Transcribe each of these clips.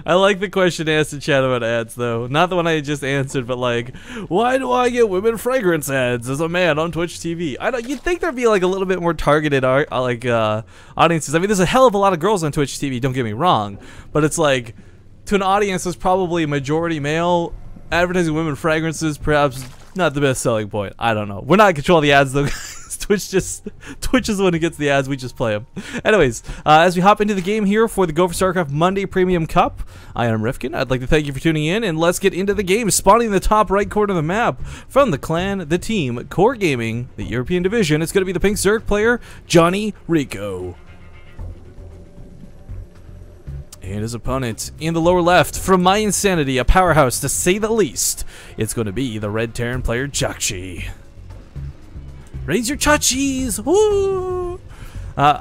I like the question asked in chat about ads, though. Not the one I just answered, but like, why do I get women fragrance ads as a man on Twitch TV? I don't. You'd think there'd be like a little bit more targeted audiences. I mean, there's a hell of a lot of girls on Twitch TV. Don't get me wrong, but it's like to an audience that's probably majority male, advertising women fragrances perhaps not the best selling point. I don't know. We're not in control of the ads though. Twitch is the one who gets the ads. We just play them. Anyways, as we hop into the game here for the Go4SC2 Monday Premium Cup, I am Rifkin. I'd like to thank you for tuning in, and let's get into the game. Spawning in the top right corner of the map from the clan, the team, Core Gaming, the European Division. It's going to be the Pink Zerg player, JONNYRECCO. And his opponent in the lower left, from my insanity, a powerhouse to say the least, it's going to be the Red Terran player, JJAKJI. Raise your chachis! Woo!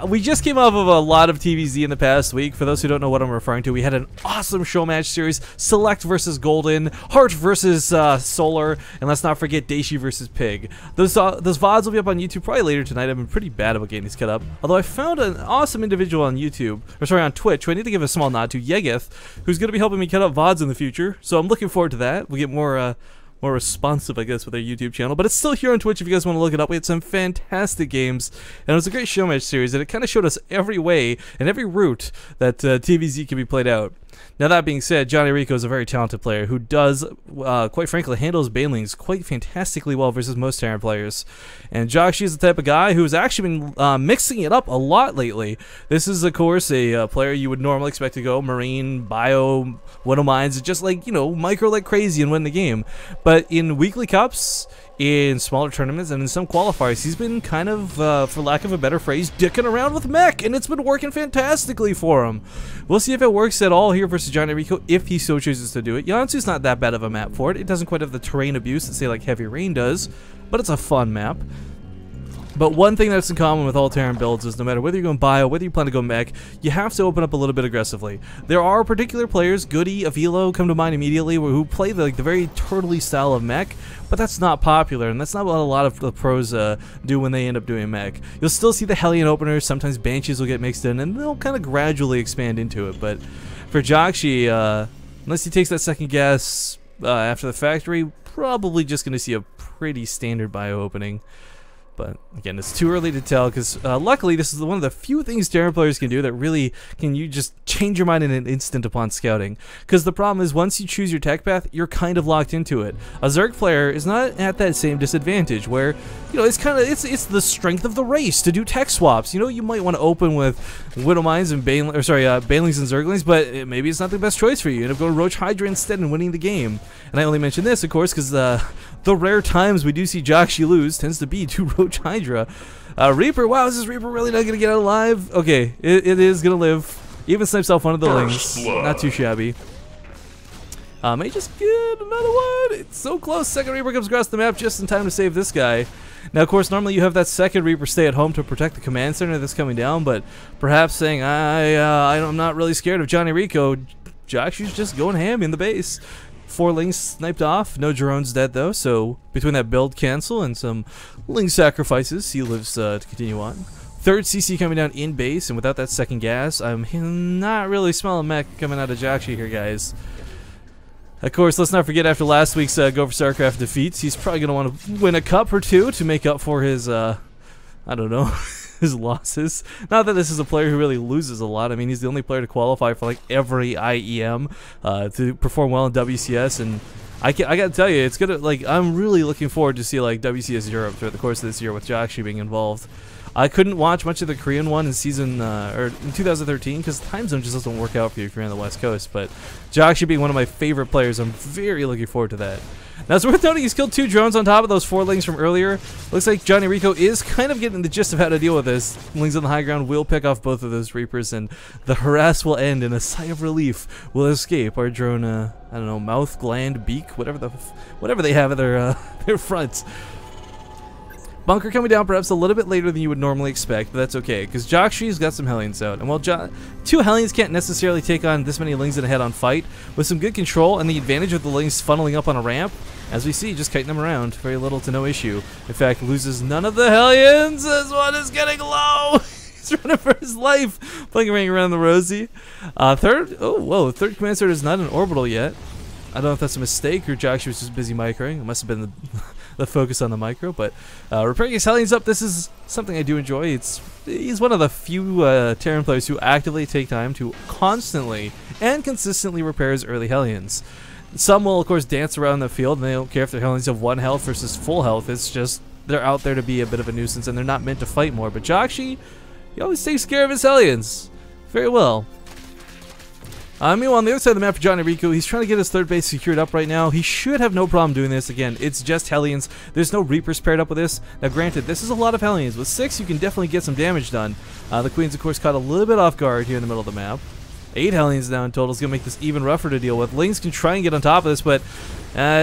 We just came off of a lot of TVZ in the past week. For those who don't know what I'm referring to, we had an awesome show match series: Select versus Golden, Heart versus Solar, and let's not forget Daishi versus Pig. Those VODs will be up on YouTube probably later tonight. I've been pretty bad about getting these cut up. Although I found an awesome individual on YouTube, or sorry, on Twitch, who I need to give a small nod to, Yegith, who's going to be helping me cut up VODs in the future. So I'm looking forward to that. We get more responsive, I guess, with our YouTube channel, but it's still here on Twitch if you guys want to look it up. We had some fantastic games, and it was a great show match series, and it kind of showed us every way and every route that TVZ can be played out. Now, that being said, JONNYRECCO is a very talented player who does, quite frankly, handles banelings quite fantastically well versus most Terran players. And JJAKJI is the type of guy who's actually been mixing it up a lot lately. This is, of course, a player you would normally expect to go Marine, Bio, Widow Mines, just like, you know, micro like crazy and win the game. But in weekly cups, in smaller tournaments, and in some qualifiers, he's been kind of, for lack of a better phrase, dicking around with mech, and it's been working fantastically for him. We'll see if it works at all here versus JONNYRECCO, if he so chooses to do it. Yansu's not that bad of a map for it. It doesn't quite have the terrain abuse that, say, like Heavy Rain does, but it's a fun map. But one thing that's in common with all Terran builds is no matter whether you're going bio, whether you plan to go mech, you have to open up a little bit aggressively. There are particular players, Goody, Avilo come to mind immediately, who play the very turtley style of mech, but that's not popular, and that's not what a lot of the pros do when they end up doing mech. You'll still see the Hellion openers, sometimes Banshees will get mixed in, and they'll kind of gradually expand into it. But for JJAKJI, unless he takes that second guess after the factory, probably just going to see a pretty standard bio opening. But again, it's too early to tell because luckily this is one of the few things Terran players can do that really can you just change your mind in an instant upon scouting. Because the problem is once you choose your tech path, you're kind of locked into it. A Zerg player is not at that same disadvantage where, you know, it's kind of it's the strength of the race to do tech swaps. You know, you might want to open with Widow Mines and Banelings and Zerglings, but maybe it's not the best choice for you. You end up going Roach Hydra instead and winning the game. And I only mention this, of course, because the rare times we do see JJAKJI lose tends to be to Roach Hydra. Reaper, wow, is this Reaper really not going to get out alive? Okay, it is going to live. Even snipes off one of the lings. Not too shabby. May just get another one. It's so close. Second Reaper comes across the map just in time to save this guy. Now, of course, normally you have that second Reaper stay at home to protect the command center that's coming down, but perhaps saying, I'm not really scared of JONNYRECCO, JJAKJI's just going ham in the base. 4 lings sniped off. No drones dead though, so between that build cancel and some ling sacrifices, he lives to continue on. Third CC coming down in base, and without that second gas, I'm not really smelling mech coming out of JJAKJI here, guys. Of course, let's not forget after last week's Go4SC2 defeats, he's probably going to want to win a cup or two to make up for his, I don't know, his losses. Not that this is a player who really loses a lot. I mean, he's the only player to qualify for like every IEM to perform well in WCS, and I gotta tell you, it's gonna I'm really looking forward to see like WCS Europe throughout the course of this year with JJAKJI being involved. I couldn't watch much of the Korean one in season or in 2013 because the time zone just doesn't work out for you if you're on the West Coast. But JJAKJI being one of my favorite players, I'm very looking forward to that. Now, it's worth noting he's killed 2 drones on top of those 4 lings from earlier. Looks like JONNYRECCO is kind of getting the gist of how to deal with this. Lings on the high ground will pick off both of those Reapers, and the harass will end, and a sigh of relief will escape our drone. I don't know, mouth, gland, beak, whatever they have at their fronts. Bunker coming down perhaps a little bit later than you would normally expect, but that's okay, because JJAKJI's got some Hellions out. And while 2 Hellions can't necessarily take on this many lings in a head-on fight, with some good control and the advantage of the lings funneling up on a ramp, as we see, just kiting them around, very little to no issue. In fact, loses none of the Hellions as one is getting low. He's running for his life, playing around the rosy. Third, oh whoa, third command center is not an orbital yet. I don't know if that's a mistake or JJAKJI was just busy microing. It must have been the focus on the micro, but repairing his Hellions up, this is something I do enjoy. He's one of the few Terran players who actively take time to constantly and consistently repair his early Hellions. Some will, of course, dance around the field, and they don't care if their Hellions have 1 health versus full health. It's just they're out there to be a bit of a nuisance, and they're not meant to fight more. But JJAKJI, he always takes care of his Hellions very well. Meanwhile, on the other side of the map for JONNYRECCO, he's trying to get his third base secured up right now. He should have no problem doing this. Again, it's just Hellions. There's no Reapers paired up with this. Now, granted, this is a lot of Hellions. With 6, you can definitely get some damage done. The Queens, of course, caught a little bit off guard here in the middle of the map. 8 Hellions now in total is going to make this even rougher to deal with. Lings can try and get on top of this, but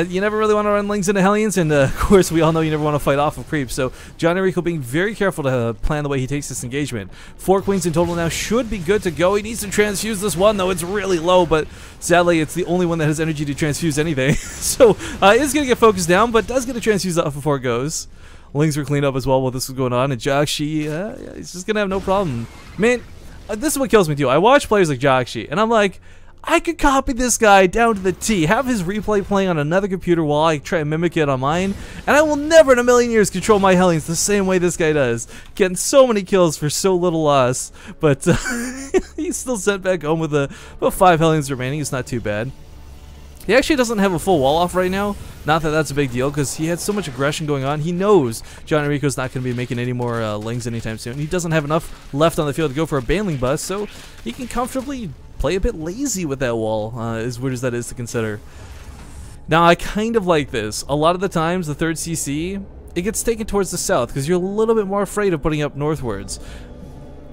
you never really want to run Lings into Hellions, and of course we all know you never want to fight off of creeps, so JONNYRECCO being very careful to plan the way he takes this engagement. 4 Queens in total now should be good to go. He needs to transfuse this one, though. It's really low, but sadly it's the only one that has energy to transfuse anything. So is going to get focused down, but does get a transfuse up before it goes. Lings were cleaned up as well while this was going on, and JJAKJI, he's just going to have no problem. Man, this is what kills me too. I watch players like JJAKJI, and I'm like, I could copy this guy down to the T, have his replay playing on another computer while I try and mimic it on mine, and I will never in a million years control my Hellions the same way this guy does. Getting so many kills for so little loss, but he's still sent back home with about 5 Hellions remaining. It's not too bad. He actually doesn't have a full wall off right now. Not that that's a big deal, because he had so much aggression going on. He knows JONNYRECCO's not going to be making any more Lings anytime soon. He doesn't have enough left on the field to go for a Baneling bust, so he can comfortably play a bit lazy with that wall, as weird as that is to consider. Now, I kind of like this. A lot of the times, the 3rd CC, it gets taken towards the south, because you're a little bit more afraid of putting up northwards.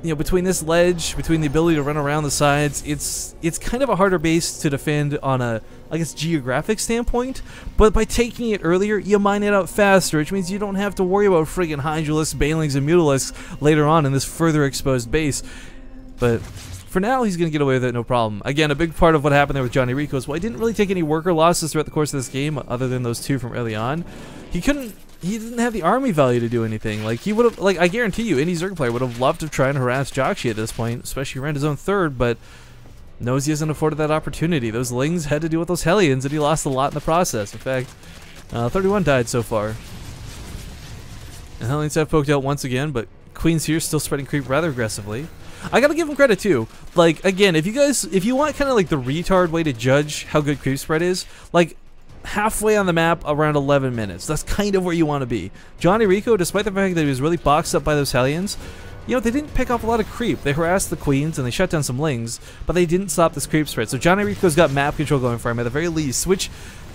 You know, between this ledge, between the ability to run around the sides, it's kind of a harder base to defend on a, I guess, geographic standpoint, but by taking it earlier, you mine it out faster, which means you don't have to worry about friggin' Hydralisks, Banelings, and Mutalisks later on in this further exposed base. But for now, he's going to get away with it, no problem. Again, a big part of what happened there with JONNYRECCO is, well, he didn't really take any worker losses throughout the course of this game, other than those 2 from early on. He didn't have the army value to do anything. Like, he would have, like, I guarantee you, any Zerg player would have loved to try and harass JJAKJI at this point, especially around his own 3rd, but knows he hasn't afforded that opportunity. Those Lings had to deal with those Hellions, and he lost a lot in the process. In fact, 31 died so far. And Hellions have poked out once again, but Queens here still spreading creep rather aggressively. I gotta give him credit too. Like, again, if you want kind of like the retard way to judge how good creep spread is, like, halfway on the map around 11 minutes. That's kind of where you want to be. JONNYRECCO, despite the fact that he was really boxed up by those Hellions, you know, they didn't pick off a lot of creep. They harassed the Queens and they shut down some Lings, but they didn't stop this creep spread. So JONNYRECCO's got map control going for him at the very least, which,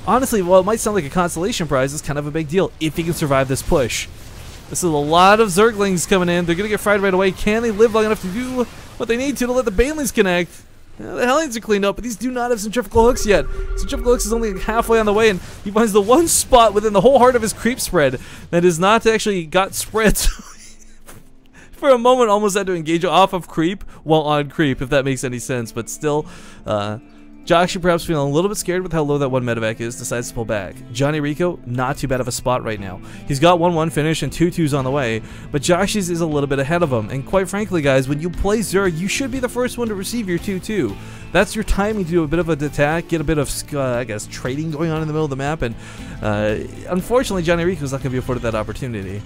honestly, while it might sound like a consolation prize, is kind of a big deal if he can survive this push. This is a lot of Zerglings coming in. They're going to get fried right away. Can they live long enough to do what they need to let the Banelings connect? The Hellions are cleaned up, but these do not have centrifugal hooks yet. Centrifugal hooks is only halfway on the way, and he finds the one spot within the whole heart of his creep spread that is not actually got spread. For a moment, almost had to engage off of creep while on creep, if that makes any sense. But still, JJAKJI perhaps feeling a little bit scared with how low that 1 medevac is, decides to pull back. JONNYRECCO, not too bad of a spot right now. He's got 1-1 finish and 2-2s on the way, but JJAKJI's is a little bit ahead of him. And quite frankly, guys, when you play Zerg, you should be the first one to receive your 2-2. That's your timing to do a bit of an attack, get a bit of, I guess, trading going on in the middle of the map, and unfortunately, JONNYRECCO's not going to be afforded that opportunity.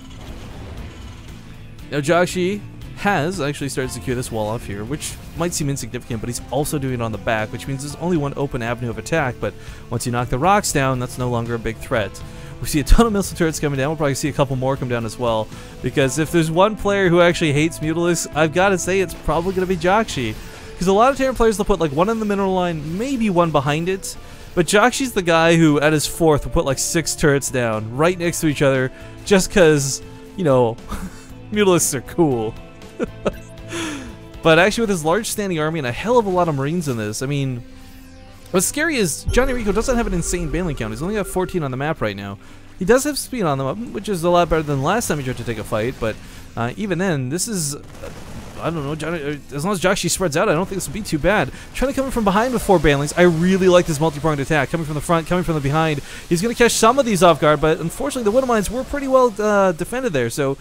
Now, JJAKJI has actually started to secure this wall off here, which might seem insignificant, but he's also doing it on the back, which means there's only one open avenue of attack, but once you knock the rocks down, that's no longer a big threat. We see a ton of missile turrets coming down. We'll probably see a couple more come down as well, because if there's one player who actually hates Mutalisks, I've got to say it's probably going to be JJAKJI, because a lot of Terran players, they'll put like one in the mineral line, maybe one behind it, but JJAKJI's the guy who, at his 4th, will put like 6 turrets down right next to each other, just because, you know, Mutalisks are cool. But actually, with his large standing army and a hell of a lot of Marines in this, I mean, what's scary is JONNYRECCO doesn't have an insane Baneling count. He's only got 14 on the map right now. He does have speed on them, which is a lot better than last time he tried to take a fight, but even then, this is, I don't know, as long as JJAKJI spreads out, I don't think this will be too bad. Trying to come in from behind with 4 Banelings, I really like this multi-pronged attack. Coming from the front, coming from the behind. He's going to catch some of these off guard, but unfortunately, the Widow Mines were pretty well defended there, so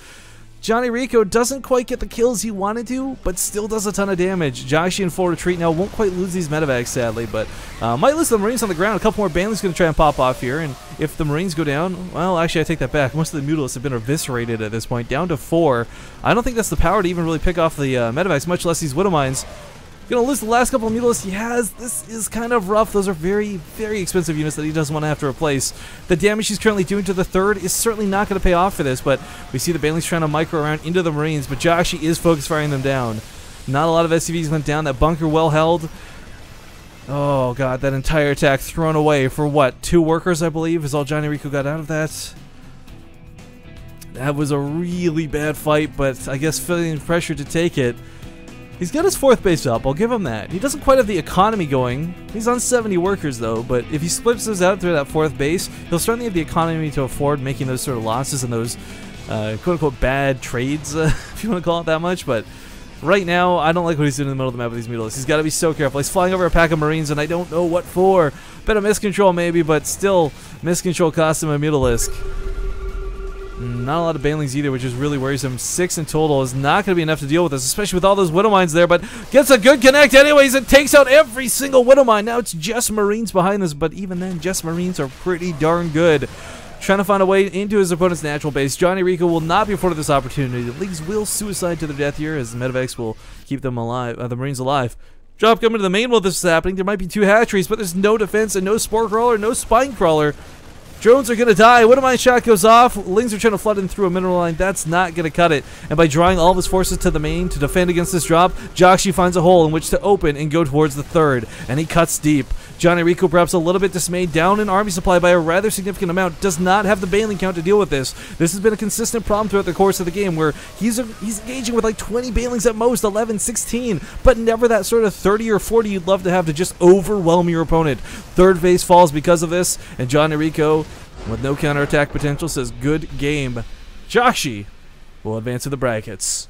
JONNYRECCO doesn't quite get the kills he wanted to, but still does a ton of damage. JJAKJI in full retreat now, won't quite lose these medevacs sadly, but might lose the Marines on the ground. A couple more Banelings going to try and pop off here, and if the Marines go down, well, actually I take that back. Most of the Mutalisks have been eviscerated at this point, down to 4. I don't think that's the power to even really pick off the medevacs, much less these Widow Mines. Gonna lose the last couple of Mutalisks he has. This is kind of rough. Those are very, very expensive units that he doesn't want to have to replace. The damage he's currently doing to the 3rd is certainly not going to pay off for this, but we see the Banelings trying to micro around into the Marines, but JJAKJI is focus firing them down. Not a lot of SCVs went down. That bunker well held. Oh god, that entire attack thrown away for what? 2 workers, I believe, is all JONNYRECCO got out of that. That was a really bad fight, but I guess feeling pressure to take it. He's got his 4th base up, I'll give him that. He doesn't quite have the economy going. He's on 70 workers though, but if he splits those out through that 4th base, he'll certainly have the economy to afford making those sort of losses and those quote-unquote bad trades, if you want to call it that much, but right now, I don't like what he's doing in the middle of the map with these Mutalisks. He's got to be so careful. He's flying over a pack of Marines, and I don't know what for. Bit of miscontrol maybe, but still, miscontrol cost him a Mutalisk. Not a lot of Banelings either, which is really worrisome. 6 in total is not going to be enough to deal with this, especially with all those Widow Mines there, but gets a good connect anyways and takes out every single Widow Mine. Now it's just Marines behind this, but even then, just Marines are pretty darn good. Trying to find a way into his opponent's natural base. JONNYRECCO will not be afforded this opportunity. The Leagues will suicide to their death here, as the medevacs will keep them alive, the Marines alive. Drop coming to the main while this is happening. There might be 2 hatcheries, but there's no defense and no Spore Crawler, no Spine Crawler. Drones are going to die. Widow Mine shot goes off. Lings are trying to flood in through a mineral line. That's not going to cut it. And by drawing all of his forces to the main to defend against this drop, JJAKJI finds a hole in which to open and go towards the 3rd. And he cuts deep. JONNYRECCO, perhaps a little bit dismayed, down in army supply by a rather significant amount, does not have the Baneling count to deal with this. This has been a consistent problem throughout the course of the game, where he's engaging with like 20 Banelings at most, 11, 16, but never that sort of 30 or 40 you'd love to have to just overwhelm your opponent. 3rd phase falls because of this, and JONNYRECCO, with no counterattack potential, says good game. JJAKJI will advance to the brackets.